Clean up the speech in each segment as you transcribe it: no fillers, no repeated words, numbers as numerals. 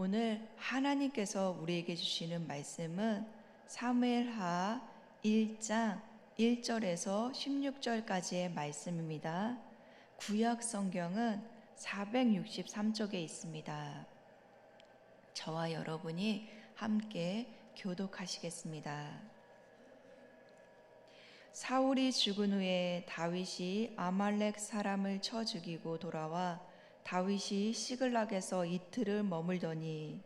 오늘 하나님께서 우리에게 주시는 말씀은 사무엘하 1장 1절에서 16절까지의 말씀입니다. 구약 성경은 463쪽에 있습니다. 저와 여러분이 함께 교독하시겠습니다. 사울이 죽은 후에 다윗이 아말렉 사람을 쳐 죽이고 돌아와 다윗이 시글락에서 이틀을 머물더니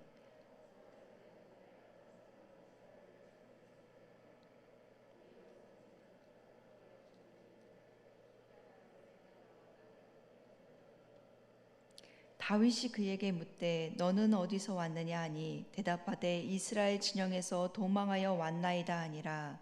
다윗이 그에게 묻되 너는 어디서 왔느냐 하니 대답하되 이스라엘 진영에서 도망하여 왔나이다 하니라.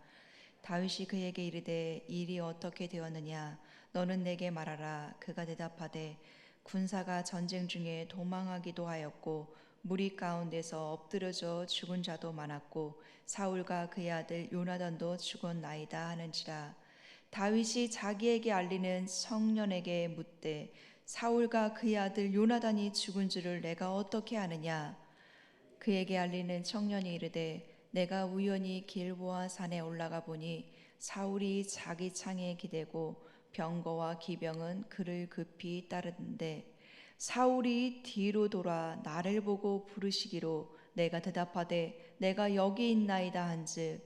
다윗이 그에게 이르되 일이 어떻게 되었느냐 너는 내게 말하라. 그가 대답하되 군사가 전쟁 중에 도망하기도 하였고 무리 가운데서 엎드러져 죽은 자도 많았고 사울과 그의 아들 요나단도 죽었나이다 하는지라. 다윗이 자기에게 알리는 청년에게 묻되 사울과 그의 아들 요나단이 죽은 줄을 내가 어떻게 아느냐. 그에게 알리는 청년이 이르되 내가 우연히 길보아 산에 올라가 보니 사울이 자기 창에 기대고 병거와 기병은 그를 급히 따르는데 사울이 뒤로 돌아 나를 보고 부르시기로 내가 대답하되 내가 여기 있나이다 한즉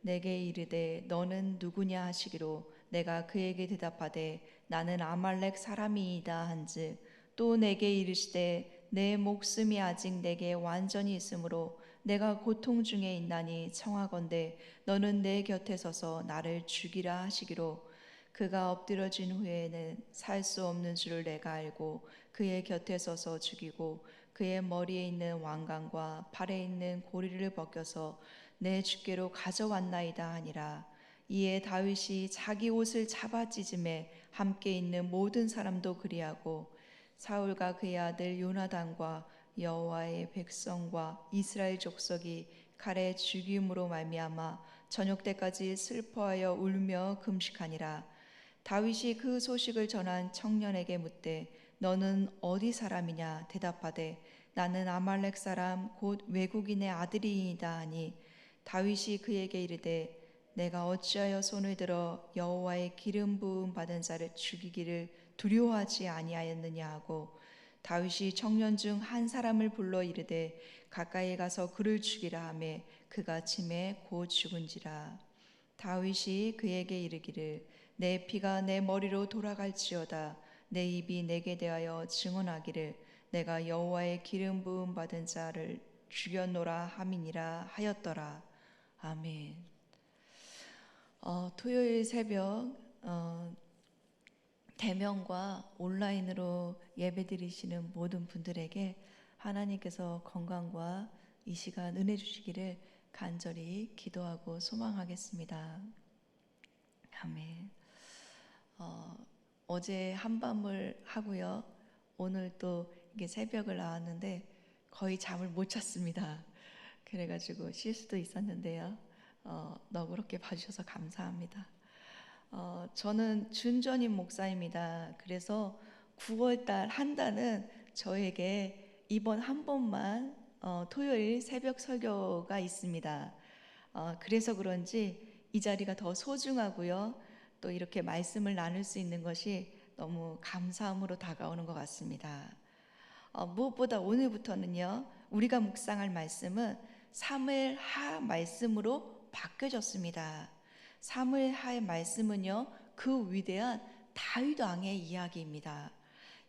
내게 이르되 너는 누구냐 하시기로 내가 그에게 대답하되 나는 아말렉 사람이이다 한즉 또 내게 이르시되 내 목숨이 아직 내게 완전히 있으므로 내가 고통 중에 있나니 청하건대 너는 내 곁에 서서 나를 죽이라 하시기로 그가 엎드러진 후에는 살 수 없는 줄을 내가 알고 그의 곁에 서서 죽이고 그의 머리에 있는 왕관과 팔에 있는 고리를 벗겨서 내 주께로 가져왔나이다 하니라. 이에 다윗이 자기 옷을 잡아 찢음에 함께 있는 모든 사람도 그리하고 사울과 그의 아들 요나단과 여호와의 백성과 이스라엘 족속이 칼에 죽임으로 말미암아 저녁 때까지 슬퍼하여 울며 금식하니라. 다윗이 그 소식을 전한 청년에게 묻되 너는 어디 사람이냐 대답하되 나는 아말렉 사람 곧 외국인의 아들이이다 하니 다윗이 그에게 이르되 내가 어찌하여 손을 들어 여호와의 기름 부음 받은 자를 죽이기를 두려워하지 아니하였느냐 하고 다윗이 청년 중 한 사람을 불러 이르되 가까이 가서 그를 죽이라 하매 그가 침에 곧 죽은지라. 다윗이 그에게 이르기를 내 피가 내 머리로 돌아갈지어다 내 입이 내게 대하여 증언하기를 내가 여호와의 기름 부음 받은 자를 죽였노라 함이니라 하였더라. 아멘. 토요일 새벽 대면과 온라인으로 예배드리시는 모든 분들에게 하나님께서 건강과 이 시간 은혜 주시기를 간절히 기도하고 소망하겠습니다. 아멘. 어제 한밤을 하고요. 오늘 또 이게 새벽을 나왔는데 거의 잠을 못 잤습니다. 그래가지고 쉴 수도 있었는데요. 너그럽게 봐주셔서 감사합니다. 저는 준전임 목사입니다. 그래서 9월달 한 달은 저에게 이번 한 번만 토요일 새벽 설교가 있습니다. 그래서 그런지 이 자리가 더 소중하고요. 또 이렇게 말씀을 나눌 수 있는 것이 너무 감사함으로 다가오는 것 같습니다. 무엇보다 오늘부터는요. 우리가 묵상할 말씀은 사무엘하 말씀으로 바뀌어졌습니다. 사무엘하의 말씀은요. 그 위대한 다윗 왕의 이야기입니다.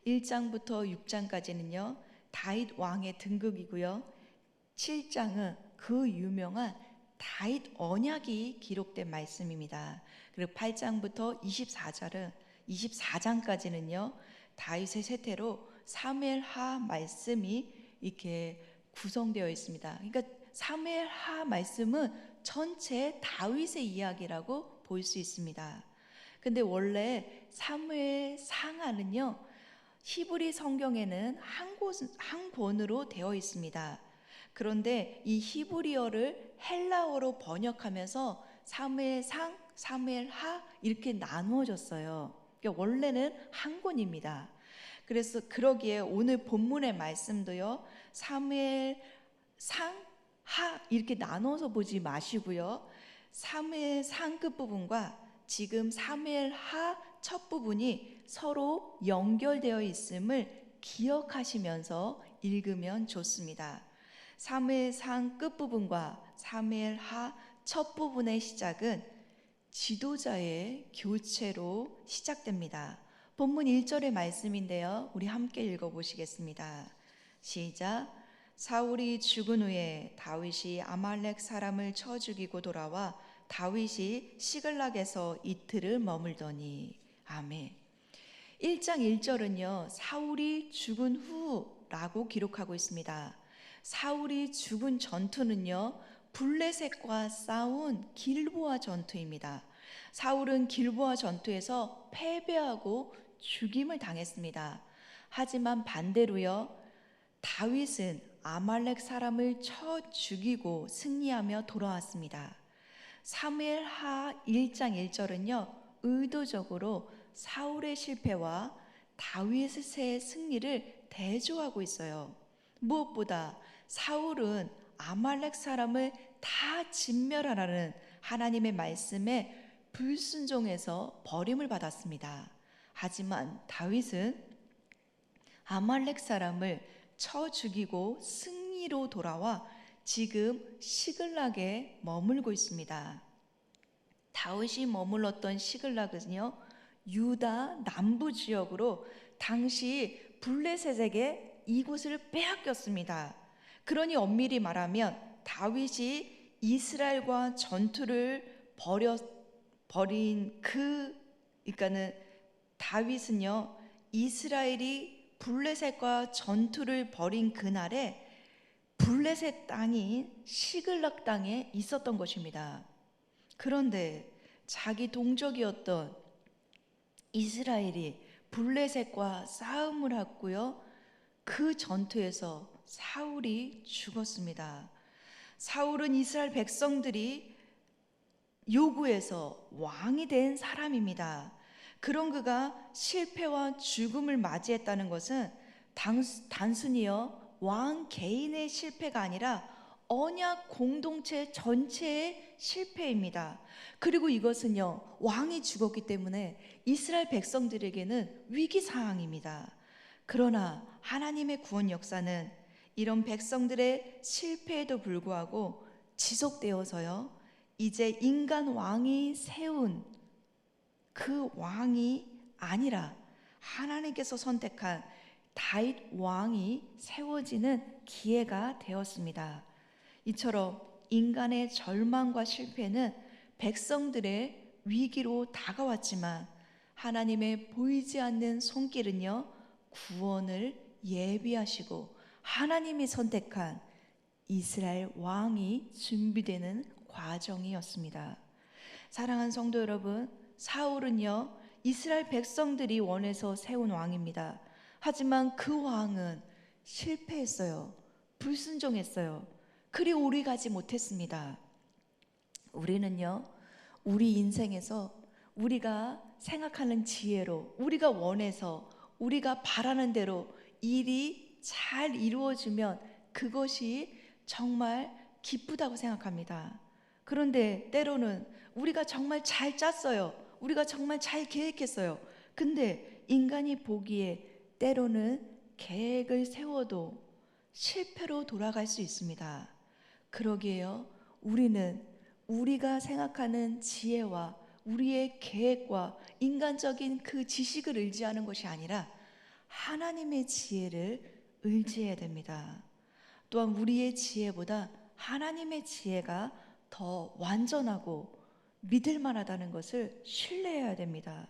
1장부터 6장까지는요. 다윗 왕의 등극이고요. 7장은 그 유명한 다윗 언약이 기록된 말씀입니다. 그리고 8장부터 24장까지는요. 다윗의 세태로 사무엘하 말씀이 이렇게 구성되어 있습니다. 그러니까 사무엘하 말씀은 전체 다윗의 이야기라고 볼 수 있습니다. 근데 원래 사무엘 상하는요. 히브리 성경에는 한 권으로 되어 있습니다. 그런데 이 히브리어를 헬라어로 번역하면서 사무엘상, 사무엘하 이렇게 나누어졌어요. 그러니까 원래는 한 권입니다. 그래서 그러기에 오늘 본문의 말씀도요, 사무엘 상, 하 이렇게 나눠서 보지 마시고요, 사무엘 상 끝부분과 지금 사무엘 하 첫 부분이 서로 연결되어 있음을 기억하시면서 읽으면 좋습니다. 사무엘상 끝부분과 사무엘하 첫 부분의 시작은 지도자의 교체로 시작됩니다. 본문 1절의 말씀인데요, 우리 함께 읽어보시겠습니다. 시작. 사울이 죽은 후에 다윗이 아말렉 사람을 쳐 죽이고 돌아와 다윗이 시글락에서 이틀을 머물더니. 아멘. 1장 1절은요, 사울이 죽은 후라고 기록하고 있습니다. 사울이 죽은 전투는요, 블레셋과 싸운 길보아 전투입니다. 사울은 길보아 전투에서 패배하고 죽임을 당했습니다. 하지만 반대로요, 다윗은 아말렉 사람을 쳐 죽이고 승리하며 돌아왔습니다. 사무엘하 1장 1절은요, 의도적으로 사울의 실패와 다윗의 승리를 대조하고 있어요. 무엇보다 사울은 아말렉 사람을 다 진멸하라는 하나님의 말씀에 불순종해서 버림을 받았습니다. 하지만 다윗은 아말렉 사람을 쳐 죽이고 승리로 돌아와 지금 시글락에 머물고 있습니다. 다윗이 머물렀던 시글락은요, 유다 남부 지역으로 당시 블레셋에게 이곳을 빼앗겼습니다. 그러니 엄밀히 말하면 다윗이 이스라엘과 전투를 벌인 그러니까는 다윗은요, 이스라엘이 블레셋과 전투를 벌인 그날에 블레셋 땅인 시글락 땅에 있었던 것입니다. 그런데 자기 동족이었던 이스라엘이 블레셋과 싸움을 했고요, 그 전투에서 사울이 죽었습니다. 사울은 이스라엘 백성들이 요구해서 왕이 된 사람입니다. 그런 그가 실패와 죽음을 맞이했다는 것은 단순히요, 왕 개인의 실패가 아니라 언약 공동체 전체의 실패입니다. 그리고 이것은요, 왕이 죽었기 때문에 이스라엘 백성들에게는 위기 상황입니다. 그러나 하나님의 구원 역사는 이런 백성들의 실패에도 불구하고 지속되어서요, 이제 인간 왕이 세운 그 왕이 아니라 하나님께서 선택한 다윗 왕이 세워지는 기회가 되었습니다. 이처럼 인간의 절망과 실패는 백성들의 위기로 다가왔지만 하나님의 보이지 않는 손길은요, 구원을 예비하시고 하나님이 선택한 이스라엘 왕이 준비되는 과정이었습니다. 사랑하는 성도 여러분, 사울은요, 이스라엘 백성들이 원해서 세운 왕입니다. 하지만 그 왕은 실패했어요. 불순종했어요. 그리 오래 가지 못했습니다. 우리는요, 우리 인생에서 우리가 생각하는 지혜로, 우리가 원해서, 우리가 바라는 대로 일이 잘 이루어지면 그것이 정말 기쁘다고 생각합니다. 그런데 때로는 우리가 정말 잘 짰어요. 우리가 정말 잘 계획했어요. 근데 인간이 보기에 때로는 계획을 세워도 실패로 돌아갈 수 있습니다. 그러기에요, 우리는 우리가 생각하는 지혜와 우리의 계획과 인간적인 그 지식을 의지하는 것이 아니라 하나님의 지혜를 의지해야 됩니다. 또한 우리의 지혜보다 하나님의 지혜가 더 완전하고 믿을 만하다는 것을 신뢰해야 됩니다.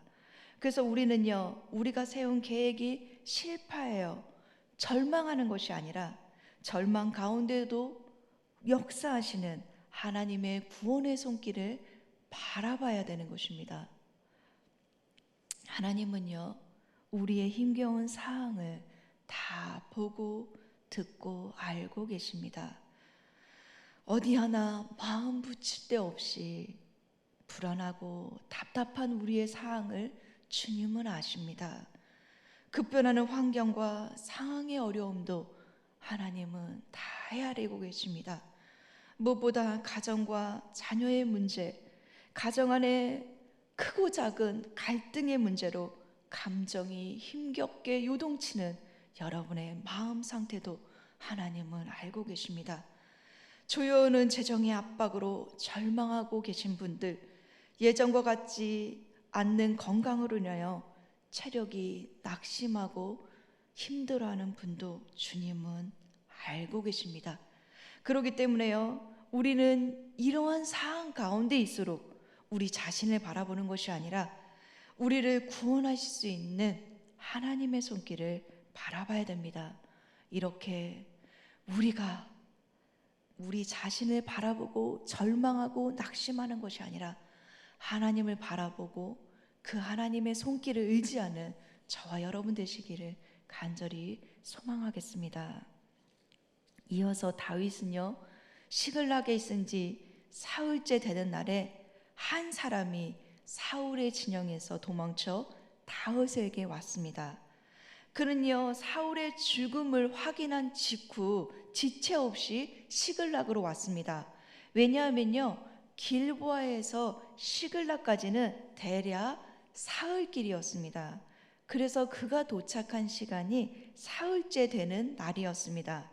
그래서 우리는요, 우리가 세운 계획이 실패해요, 절망하는 것이 아니라 절망 가운데도 역사하시는 하나님의 구원의 손길을 바라봐야 되는 것입니다. 하나님은요, 우리의 힘겨운 상황을 다 보고 듣고 알고 계십니다. 어디 하나 마음 붙일 데 없이 불안하고 답답한 우리의 상황을 주님은 아십니다. 급변하는 환경과 상황의 어려움도 하나님은 다 헤아리고 계십니다. 무엇보다 가정과 자녀의 문제, 가정 안에 크고 작은 갈등의 문제로 감정이 힘겹게 요동치는 여러분의 마음 상태도 하나님은 알고 계십니다. 조여오는 재정의 압박으로 절망하고 계신 분들, 예전과 같지 않는 건강으로 인하여 체력이 낙심하고 힘들어하는 분도 주님은 알고 계십니다. 그렇기 때문에요, 우리는 이러한 상황 가운데 있도록 우리 자신을 바라보는 것이 아니라 우리를 구원하실 수 있는 하나님의 손길을 바라봐야 됩니다. 이렇게 우리가 우리 자신을 바라보고 절망하고 낙심하는 것이 아니라 하나님을 바라보고 그 하나님의 손길을 의지하는 저와 여러분 되시기를 간절히 소망하겠습니다. 이어서 다윗은요, 시글락에 있은 지 사흘째 되는 날에 한 사람이 사울의 진영에서 도망쳐 다윗에게 왔습니다. 그는요, 사울의 죽음을 확인한 직후 지체 없이 시글락으로 왔습니다. 왜냐하면요, 길보아에서 시글락까지는 대략 사흘길이었습니다. 그래서 그가 도착한 시간이 사흘째 되는 날이었습니다.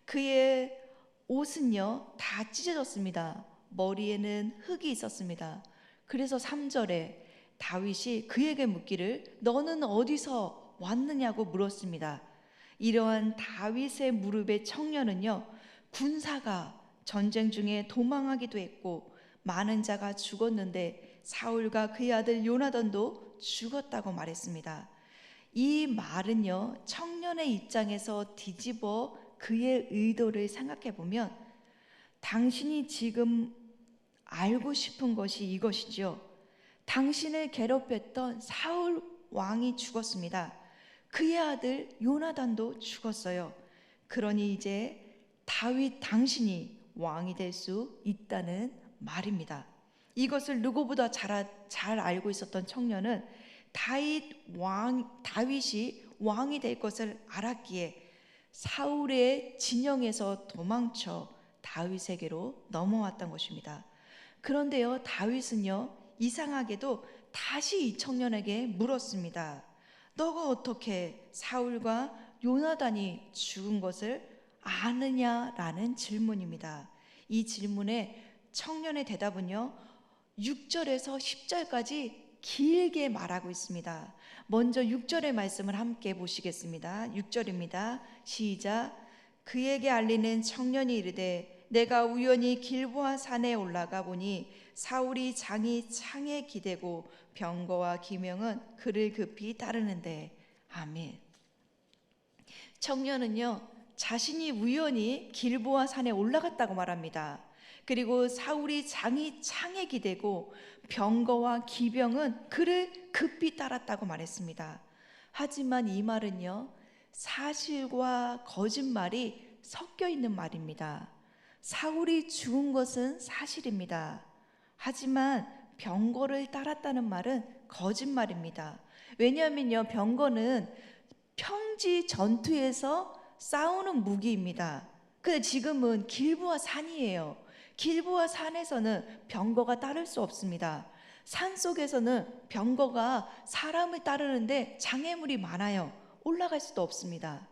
그의 옷은요 다 찢어졌습니다. 머리에는 흙이 있었습니다. 그래서 3절에 다윗이 그에게 묻기를 너는 어디서 왔느냐고 물었습니다. 이러한 다윗의 무릎의 청년은요, 군사가 전쟁 중에 도망하기도 했고 많은 자가 죽었는데 사울과 그의 아들 요나단도 죽었다고 말했습니다. 이 말은요, 청년의 입장에서 뒤집어 그의 의도를 생각해 보면 당신이 지금 알고 싶은 것이 이것이죠. 당신을 괴롭혔던 사울 왕이 죽었습니다. 그의 아들 요나단도 죽었어요. 그러니 이제 다윗 당신이 왕이 될 수 있다는 말입니다. 이것을 누구보다 잘 알고 있었던 청년은 다윗이 왕이 될 것을 알았기에 사울의 진영에서 도망쳐 다윗에게로 넘어왔던 것입니다. 그런데요, 다윗은요, 이상하게도 다시 이 청년에게 물었습니다. 너가 어떻게 사울과 요나단이 죽은 것을 아느냐라는 질문입니다. 이 질문에 청년의 대답은요, 6절에서 10절까지 길게 말하고 있습니다. 먼저 6절의 말씀을 함께 보시겠습니다. 6절입니다. 시작. 그에게 알리는 청년이 이르되 내가 우연히 길보아 산에 올라가 보니 사울이 장이 창에 기대고 병거와 기명은 그를 급히 따르는데. 아멘. 청년은요, 자신이 우연히 길보아 산에 올라갔다고 말합니다. 그리고 사울이 장이 창에 기대고 병거와 기병은 그를 급히 따랐다고 말했습니다. 하지만 이 말은요, 사실과 거짓말이 섞여 있는 말입니다. 사울이 죽은 것은 사실입니다. 하지만 병거를 따랐다는 말은 거짓말입니다. 왜냐하면요, 병거는 평지 전투에서 싸우는 무기입니다. 근데 지금은 길보아 산이에요. 길보아 산에서는 병거가 따를 수 없습니다. 산 속에서는 병거가 사람을 따르는데 장애물이 많아요. 올라갈 수도 없습니다.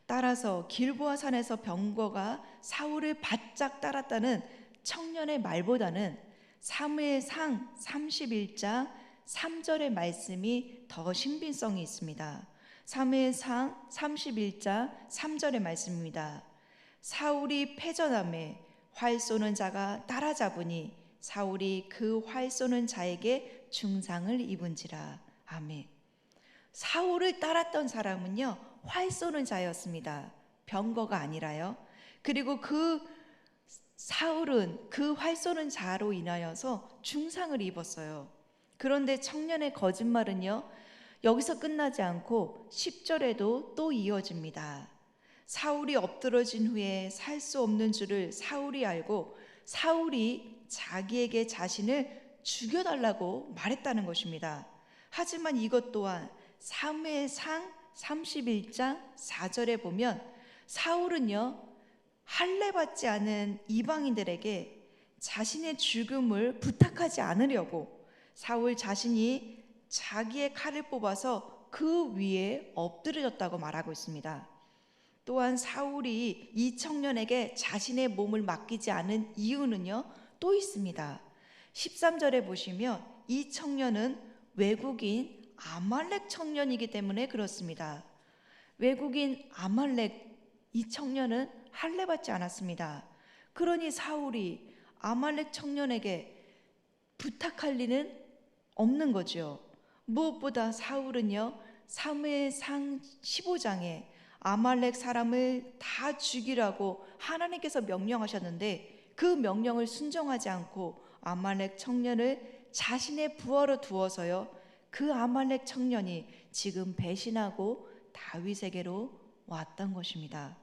따라서 길보아 산에서 병거가 사울을 바짝 따랐다는 청년의 말보다는 사무엘상 31장 3절의 말씀이 더 신빙성이 있습니다. 사무엘상 31장 3절의 말씀입니다. 사울이 패전함에 활 쏘는 자가 따라잡으니 사울이 그 활 쏘는 자에게 중상을 입은지라. 아멘. 사울을 따랐던 사람은요, 활 쏘는 자였습니다. 병거가 아니라요. 그리고 그 사울은 그 활 쏘는 자로 인하여서 중상을 입었어요. 그런데 청년의 거짓말은요, 여기서 끝나지 않고 10절에도 또 이어집니다. 사울이 엎드러진 후에 살 수 없는 줄을 사울이 알고 사울이 자기에게 자신을 죽여달라고 말했다는 것입니다. 하지만 이것 또한 사무엘상 31장 4절에 보면 사울은요, 할례받지 않은 이방인들에게 자신의 죽음을 부탁하지 않으려고 사울 자신이 자기의 칼을 뽑아서 그 위에 엎드려졌다고 말하고 있습니다. 또한 사울이 이 청년에게 자신의 몸을 맡기지 않은 이유는요, 또 있습니다. 13절에 보시면 이 청년은 외국인 아말렉 청년이기 때문에 그렇습니다. 외국인 아말렉 이 청년은 할례받지 않았습니다. 그러니 사울이 아말렉 청년에게 부탁할 리는 없는 거죠. 무엇보다 사울은요, 사무엘상 15장에 아말렉 사람을 다 죽이라고 하나님께서 명령하셨는데 그 명령을 순종하지 않고 아말렉 청년을 자신의 부하로 두어서요, 그 아말렉 청년이 지금 배신하고 다윗에게로 왔던 것입니다.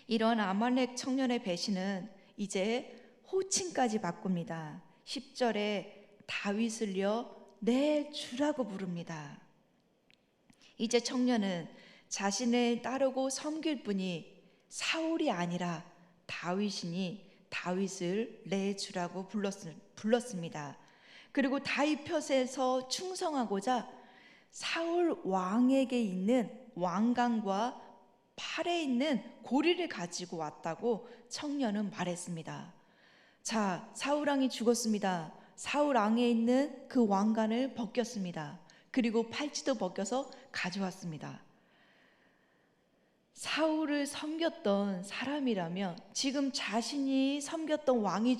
이런 아말렉 청년의 배신은 이제 호칭까지 바꿉니다. 10절에 다윗을요, 내 주라고 부릅니다. 이제 청년은 자신을 따르고 섬길 분이 사울이 아니라 다윗이니 다윗을 내 주라고 불렀습니다. 그리고 다윗 곁에서 충성하고자 사울 왕에게 있는 왕관과 팔에 있는 고리를 가지고 왔다고 청년은 말했습니다. 자, 사울 왕이 죽었습니다. 사울 왕에 있는 그 왕관을 벗겼습니다. 그리고 팔찌도 벗겨서 가져왔습니다. 사울을 섬겼던 사람이라면 지금 자신이 섬겼던 왕이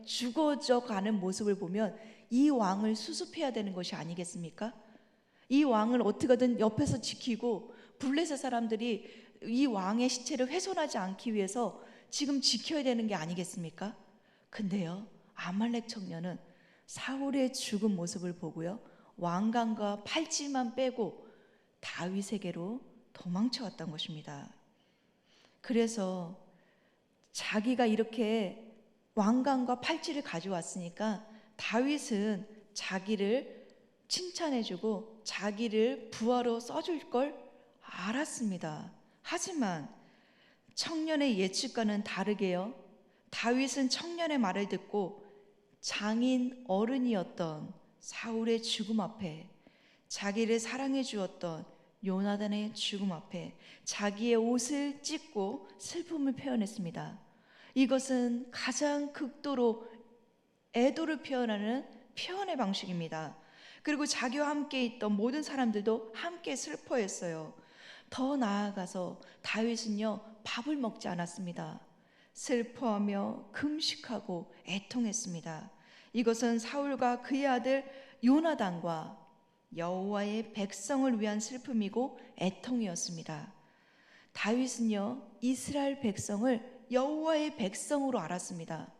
죽어져 가는 모습을 보면 이 왕을 수습해야 되는 것이 아니겠습니까? 이 왕을 어떻게든 옆에서 지키고 블레셋 사람들이 이 왕의 시체를 훼손하지 않기 위해서 지금 지켜야 되는 게 아니겠습니까? 근데요, 아말렉 청년은 사울의 죽은 모습을 보고요, 왕관과 팔찌만 빼고 다윗에게로 도망쳐 왔던 것입니다. 그래서 자기가 이렇게 왕관과 팔찌를 가져왔으니까 다윗은 자기를 칭찬해주고 자기를 부하로 써줄 걸 알았습니다. 하지만 청년의 예측과는 다르게요, 다윗은 청년의 말을 듣고 장인 어른이었던 사울의 죽음 앞에, 자기를 사랑해 주었던 요나단의 죽음 앞에 자기의 옷을 찢고 슬픔을 표현했습니다. 이것은 가장 극도로 애도를 표현하는 표현의 방식입니다. 그리고 자기와 함께 있던 모든 사람들도 함께 슬퍼했어요. 더 나아가서 다윗은요, 밥을 먹지 않았습니다. 슬퍼하며 금식하고 애통했습니다. 이것은 사울과 그의 아들 요나단과 여호와의 백성을 위한 슬픔이고 애통이었습니다. 다윗은요, 이스라엘 백성을 여호와의 백성으로 알았습니다.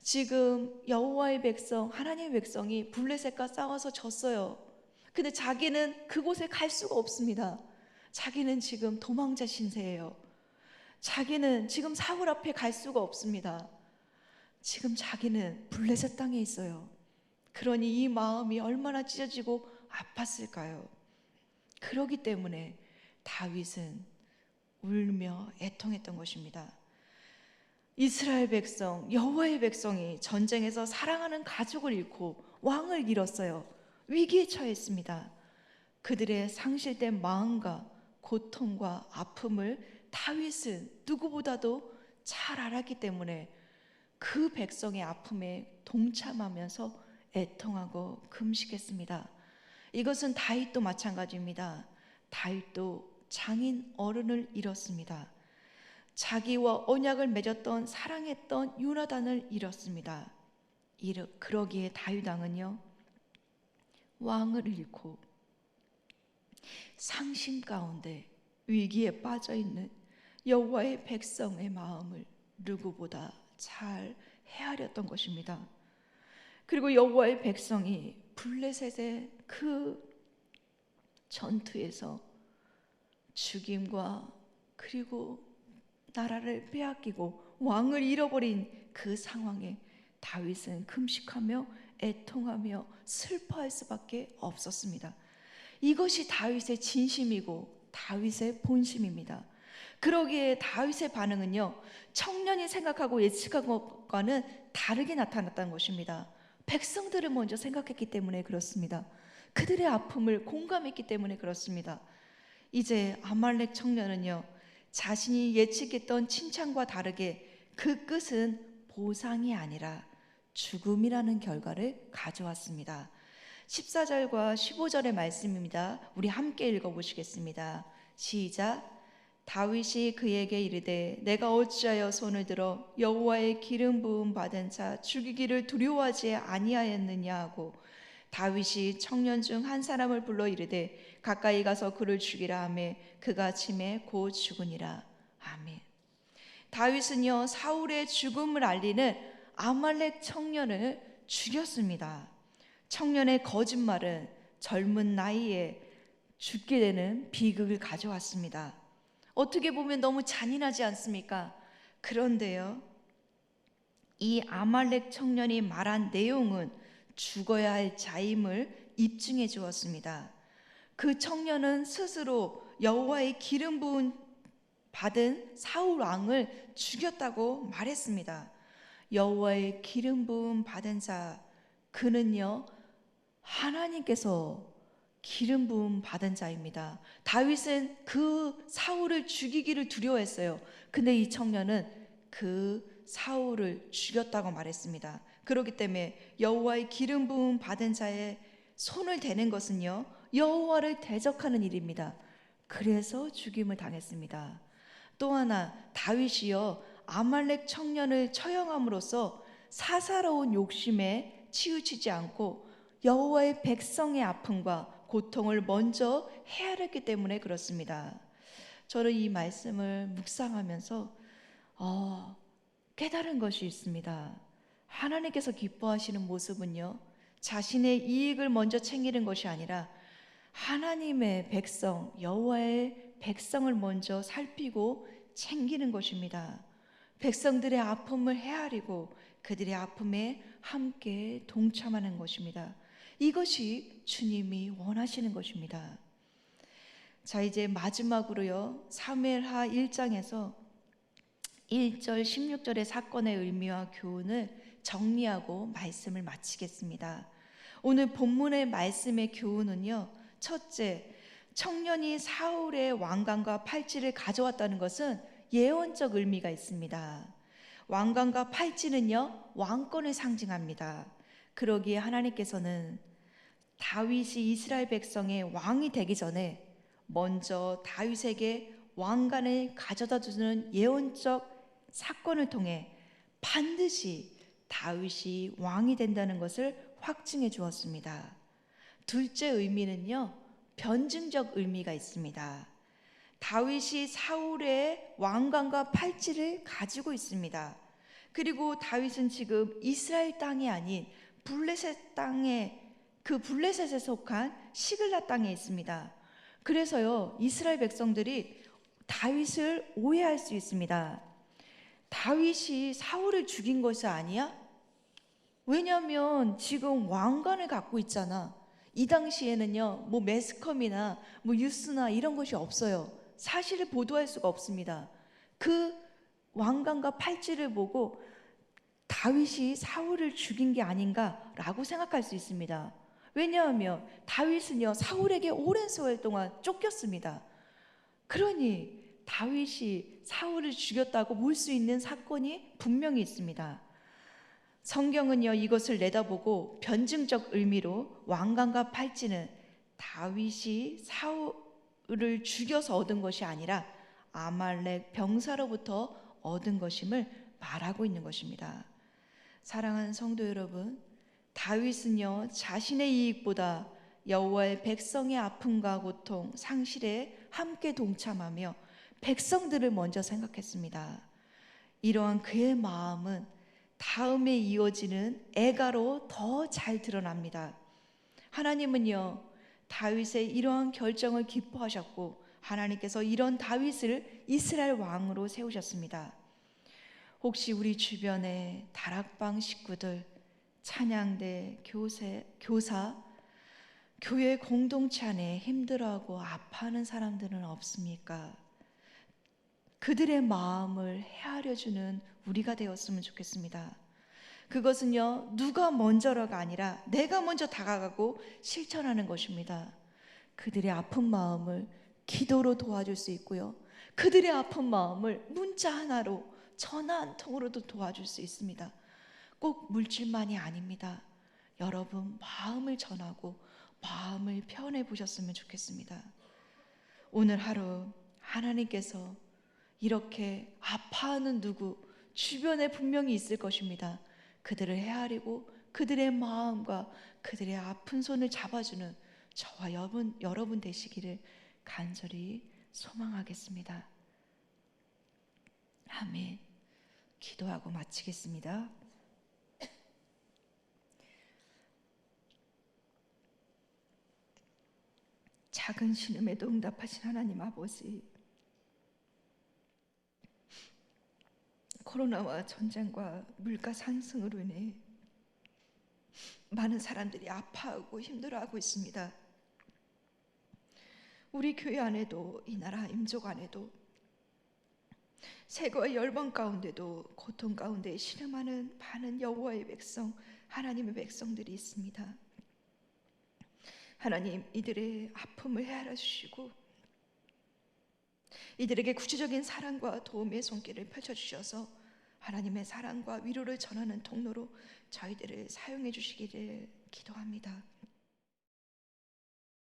지금 여호와의 백성, 하나님의 백성이 블레셋과 싸워서 졌어요. 근데 자기는 그곳에 갈 수가 없습니다. 자기는 지금 도망자 신세예요. 자기는 지금 사울 앞에 갈 수가 없습니다. 지금 자기는 블레셋 땅에 있어요. 그러니 이 마음이 얼마나 찢어지고 아팠을까요? 그러기 때문에 다윗은 울며 애통했던 것입니다. 이스라엘 백성, 여호와의 백성이 전쟁에서 사랑하는 가족을 잃고 왕을 잃었어요. 위기에 처했습니다. 그들의 상실된 마음과 고통과 아픔을 다윗은 누구보다도 잘 알았기 때문에 그 백성의 아픔에 동참하면서 애통하고 금식했습니다. 이것은 다윗도 마찬가지입니다. 다윗도 장인 어른을 잃었습니다. 자기와 언약을 맺었던 사랑했던 요나단을 잃었습니다. 그러기에 다윗 왕은요, 왕을 잃고 상심 가운데 위기에 빠져 있는 여호와의 백성의 마음을 누구보다 잘 헤아렸던 것입니다. 그리고 여호와의 백성이 블레셋의 그 전투에서 죽임과 그리고 나라를 빼앗기고 왕을 잃어버린 그 상황에 다윗은 금식하며 애통하며 슬퍼할 수밖에 없었습니다. 이것이 다윗의 진심이고 다윗의 본심입니다. 그러기에 다윗의 반응은요, 청년이 생각하고 예측한 것과는 다르게 나타났다는 것입니다. 백성들을 먼저 생각했기 때문에 그렇습니다. 그들의 아픔을 공감했기 때문에 그렇습니다. 이제 아말렉 청년은요, 자신이 예측했던 칭찬과 다르게 그 끝은 보상이 아니라 죽음이라는 결과를 가져왔습니다. 14절과 15절의 말씀입니다. 우리 함께 읽어보시겠습니다. 시작. 다윗이 그에게 이르되 내가 어찌하여 손을 들어 여호와의 기름 부음 받은 자 죽이기를 두려워하지 아니하였느냐 하고, 다윗이 청년 중 한 사람을 불러 이르되 가까이 가서 그를 죽이라 하매 그가 침에 곧 죽으니라. 아멘. 다윗은요, 사울의 죽음을 알리는 아말렉 청년을 죽였습니다. 청년의 거짓말은 젊은 나이에 죽게 되는 비극을 가져왔습니다. 어떻게 보면 너무 잔인하지 않습니까? 그런데요, 이 아말렉 청년이 말한 내용은 죽어야 할 자임을 입증해 주었습니다. 그 청년은 스스로 여호와의 기름 부은 받은 사울 왕을 죽였다고 말했습니다. 여호와의 기름 부음 받은 자, 그는요, 하나님께서 기름 부음 받은 자입니다. 다윗은 그 사울을 죽이기를 두려워했어요. 근데 이 청년은 그 사울을 죽였다고 말했습니다. 그렇기 때문에 여호와의 기름 부음 받은 자의 손을 대는 것은요, 여호와를 대적하는 일입니다. 그래서 죽임을 당했습니다. 또 하나, 다윗이요, 아말렉 청년을 처형함으로써 사사로운 욕심에 치우치지 않고 여호와의 백성의 아픔과 고통을 먼저 헤아렸기 때문에 그렇습니다. 저는 이 말씀을 묵상하면서 깨달은 것이 있습니다. 하나님께서 기뻐하시는 모습은요, 자신의 이익을 먼저 챙기는 것이 아니라 하나님의 백성, 여호와의 백성을 먼저 살피고 챙기는 것입니다. 백성들의 아픔을 헤아리고 그들의 아픔에 함께 동참하는 것입니다. 이것이 주님이 원하시는 것입니다. 자, 이제 마지막으로요, 사무엘하 1장에서 1절 16절의 사건의 의미와 교훈을 정리하고 말씀을 마치겠습니다. 오늘 본문의 말씀의 교훈은요, 첫째, 청년이 사울의 왕관과 팔찌를 가져왔다는 것은 예언적 의미가 있습니다. 왕관과 팔찌는요, 왕권을 상징합니다. 그러기에 하나님께서는 다윗이 이스라엘 백성의 왕이 되기 전에 먼저 다윗에게 왕관을 가져다 주는 예언적 사건을 통해 반드시 다윗이 왕이 된다는 것을 확증해 주었습니다. 둘째 의미는요, 변증적 의미가 있습니다. 다윗이 사울의 왕관과 팔찌를 가지고 있습니다. 그리고 다윗은 지금 이스라엘 땅이 아닌 블레셋 땅에, 그 블레셋에 속한 시글라 땅에 있습니다. 그래서요, 이스라엘 백성들이 다윗을 오해할 수 있습니다. 다윗이 사울을 죽인 것이 아니야? 왜냐하면 지금 왕관을 갖고 있잖아. 이 당시에는요, 뭐 매스컴이나 뭐 뉴스나 이런 것이 없어요. 사실을 보도할 수가 없습니다. 그 왕관과 팔찌를 보고 다윗이 사울을 죽인 게 아닌가라고 생각할 수 있습니다. 왜냐하면 다윗은요, 사울에게 오랜 세월 동안 쫓겼습니다. 그러니 다윗이 사울을 죽였다고 볼 수 있는 사건이 분명히 있습니다. 성경은요, 이것을 내다보고 변증적 의미로 왕관과 팔찌는 다윗이 사울을 죽여서 얻은 것이 아니라 아말렉 병사로부터 얻은 것임을 말하고 있는 것입니다. 사랑하는 성도 여러분, 다윗은요, 자신의 이익보다 여호와의 백성의 아픔과 고통, 상실에 함께 동참하며 백성들을 먼저 생각했습니다. 이러한 그의 마음은 다음에 이어지는 애가로 더 잘 드러납니다. 하나님은요, 다윗의 이러한 결정을 기뻐하셨고 하나님께서 이런 다윗을 이스라엘 왕으로 세우셨습니다. 혹시 우리 주변에 다락방 식구들, 찬양대, 교사, 교회 공동체 안에 힘들어하고 아파하는 사람들은 없습니까? 그들의 마음을 헤아려주는 우리가 되었으면 좋겠습니다. 그것은요, 누가 먼저라가 아니라 내가 먼저 다가가고 실천하는 것입니다. 그들의 아픈 마음을 기도로 도와줄 수 있고요, 그들의 아픈 마음을 문자 하나로, 전화 한 통으로도 도와줄 수 있습니다. 꼭 물질만이 아닙니다. 여러분 마음을 전하고 마음을 표현해 보셨으면 좋겠습니다. 오늘 하루 하나님께서 이렇게 아파하는 누구 주변에 분명히 있을 것입니다. 그들을 헤아리고 그들의 마음과 그들의 아픈 손을 잡아주는 저와 여러분 되시기를 간절히 소망하겠습니다. 아멘. 기도하고 마치겠습니다. 작은 신음에도 응답하신 하나님 아버지, 코로나와 전쟁과 물가 상승으로 인해 많은 사람들이 아파하고 힘들어하고 있습니다. 우리 교회 안에도, 이 나라 민족 안에도 세과 열방 가운데도 고통 가운데 신음하는 많은 여호와의 백성, 하나님의 백성들이 있습니다. 하나님, 이들의 아픔을 헤아려 주시고 이들에게 구체적인 사랑과 도움의 손길을 펼쳐주셔서 하나님의 사랑과 위로를 전하는 통로로 저희들을 사용해 주시기를 기도합니다.